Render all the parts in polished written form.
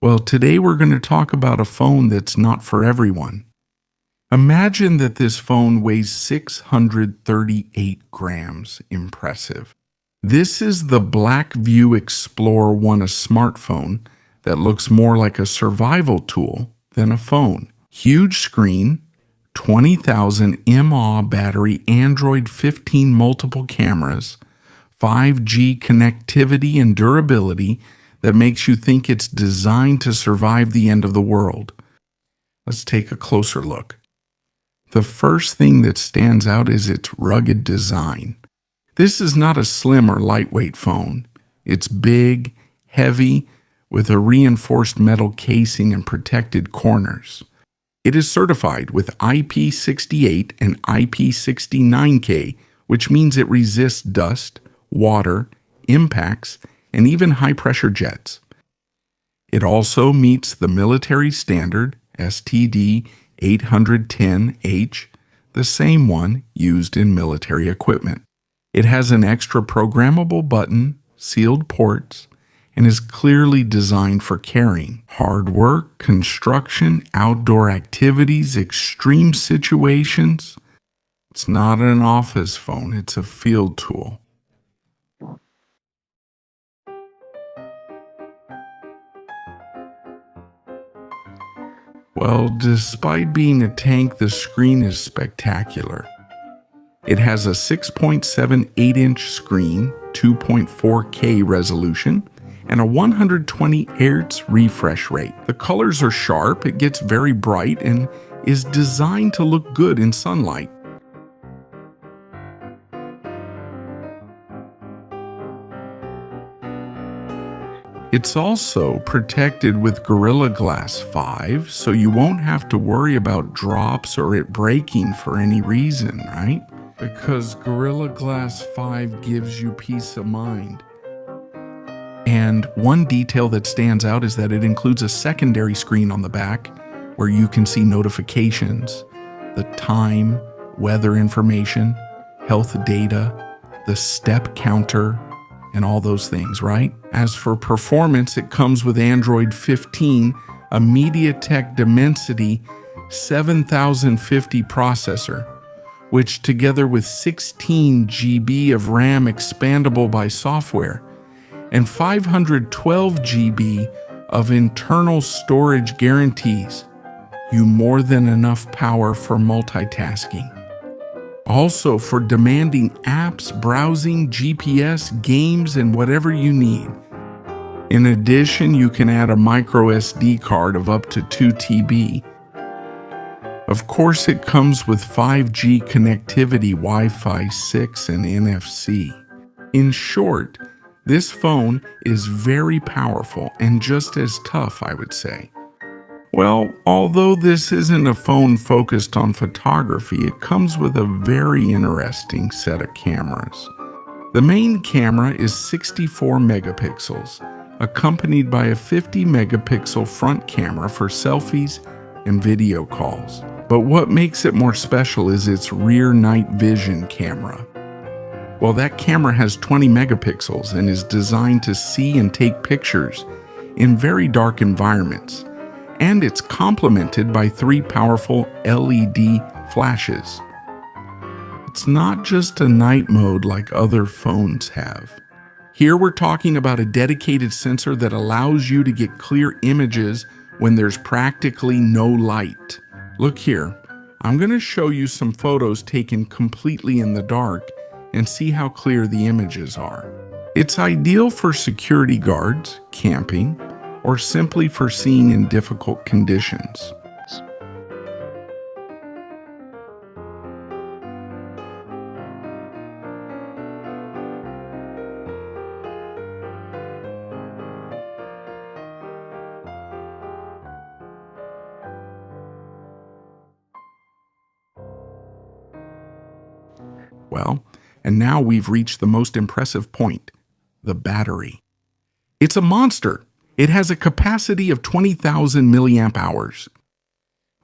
Well, today we're going to talk about a phone that's not for everyone. Imagine that this phone weighs 638 grams. Impressive. This is the Blackview XPLORE 1, a smartphone that looks more like a survival tool than a phone. Huge screen, 20,000 mAh battery, Android 15 multiple cameras, 5G connectivity and durability that makes you think it's designed to survive the end of the world. Let's take a closer look. The first thing that stands out is its rugged design. This is not a slim or lightweight phone. It's big, heavy, with a reinforced metal casing and protected corners. It is certified with IP68 and IP69K, which means it resists dust, water, impacts, and even high-pressure jets. It also meets the military standard STD 810H, the same one used in military equipment. It has an extra programmable button, sealed ports, and is clearly designed for carrying hard work, construction, outdoor activities, extreme situations. It's not an office phone, it's a field tool. Well, despite being a tank, the screen is spectacular. It has a 6.78-inch screen, 2.4K resolution, and a 120 Hz refresh rate. The colors are sharp, it gets very bright, and is designed to look good in sunlight. It's also protected with Gorilla Glass 5, so you won't have to worry about drops or it breaking for any reason, right? Because Gorilla Glass 5 gives you peace of mind. And one detail that stands out is that it includes a secondary screen on the back where you can see notifications, the time, weather information, health data, the step counter, and all those things, right? As for performance, it comes with Android 15, a MediaTek Dimensity 7050 processor, which together with 16 GB of RAM expandable by software and 512 GB of internal storage guarantees you more than enough power for multitasking. Also for demanding apps, browsing, GPS, games, and whatever you need. In addition, you can add a micro SD card of up to 2 TB. Of course, it comes with 5G connectivity, Wi-Fi 6, and NFC. In short, this phone is very powerful and just as tough, I would say. Well, although this isn't a phone focused on photography, it comes with a very interesting set of cameras. The main camera is 64 megapixels, accompanied by a 50 megapixel front camera for selfies and video calls. But what makes it more special is its rear night vision camera. Well, that camera has 20 megapixels and is designed to see and take pictures in very dark environments. And it's complemented by 3 powerful LED flashes. It's not just a night mode like other phones have. Here we're talking about a dedicated sensor that allows you to get clear images when there's practically no light. Look here, I'm going to show you some photos taken completely in the dark and see how clear the images are. It's ideal for security guards, camping, or simply for seeing in difficult conditions. Well, and now we've reached the most impressive point, the battery. It's a monster. It has a capacity of 20,000 milliamp hours.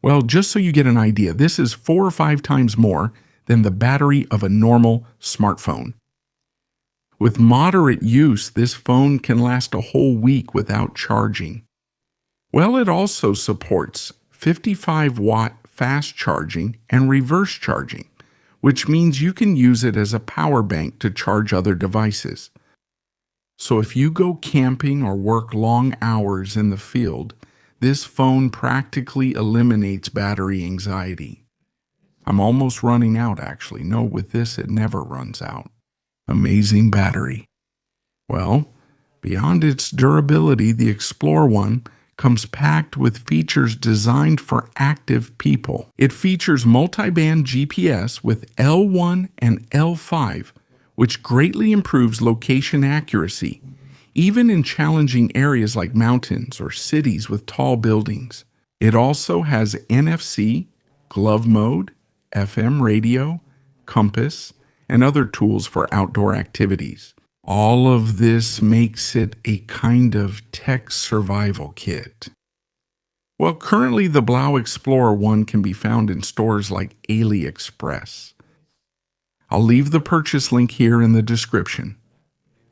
Well, just so you get an idea, this is 4 or 5 times more than the battery of a normal smartphone. With moderate use, this phone can last a whole week without charging. Well, it also supports 55-watt fast charging and reverse charging, which means you can use it as a power bank to charge other devices. So if you go camping or work long hours in the field, this phone practically eliminates battery anxiety. I'm almost running out, actually. No, with this, it never runs out. Amazing battery. Well, beyond its durability, the XPLORE One comes packed with features designed for active people. It features multi-band GPS with L1 and L5, which greatly improves location accuracy, even in challenging areas like mountains or cities with tall buildings. It also has NFC, glove mode, FM radio, compass, and other tools for outdoor activities. All of this makes it a kind of tech survival kit. Well, currently the Blackview XPLORE One can be found in stores like AliExpress. I'll leave the purchase link here in the description.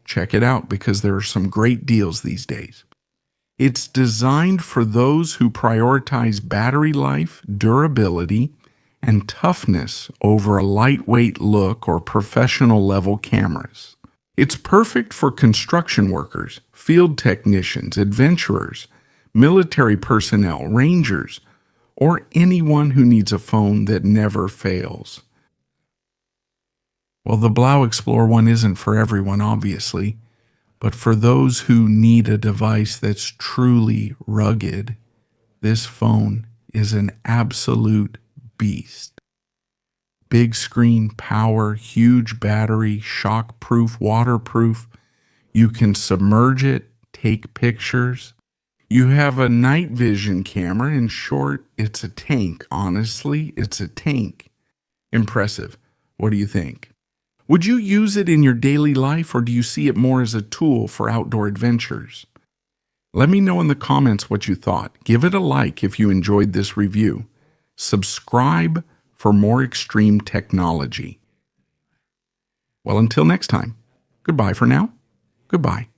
Check it out because there are some great deals these days. It's designed for those who prioritize battery life, durability, and toughness over a lightweight look or professional level cameras. It's perfect for construction workers, field technicians, adventurers, military personnel, rangers, or anyone who needs a phone that never fails. Well, the Blackview XPLORE One isn't for everyone, obviously, but for those who need a device that's truly rugged, this phone is an absolute beast. Big screen, power, huge battery, shock-proof, waterproof. You can submerge it, take pictures. You have a night vision camera. In short, it's a tank. Honestly, it's a tank. Impressive. What do you think? Would you use it in your daily life, or do you see it more as a tool for outdoor adventures? Let me know in the comments what you thought. Give it a like if you enjoyed this review. Subscribe for more extreme technology. Well, until next time, goodbye for now. Goodbye.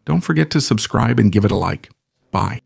Don't forget to subscribe and give it a like. Bye.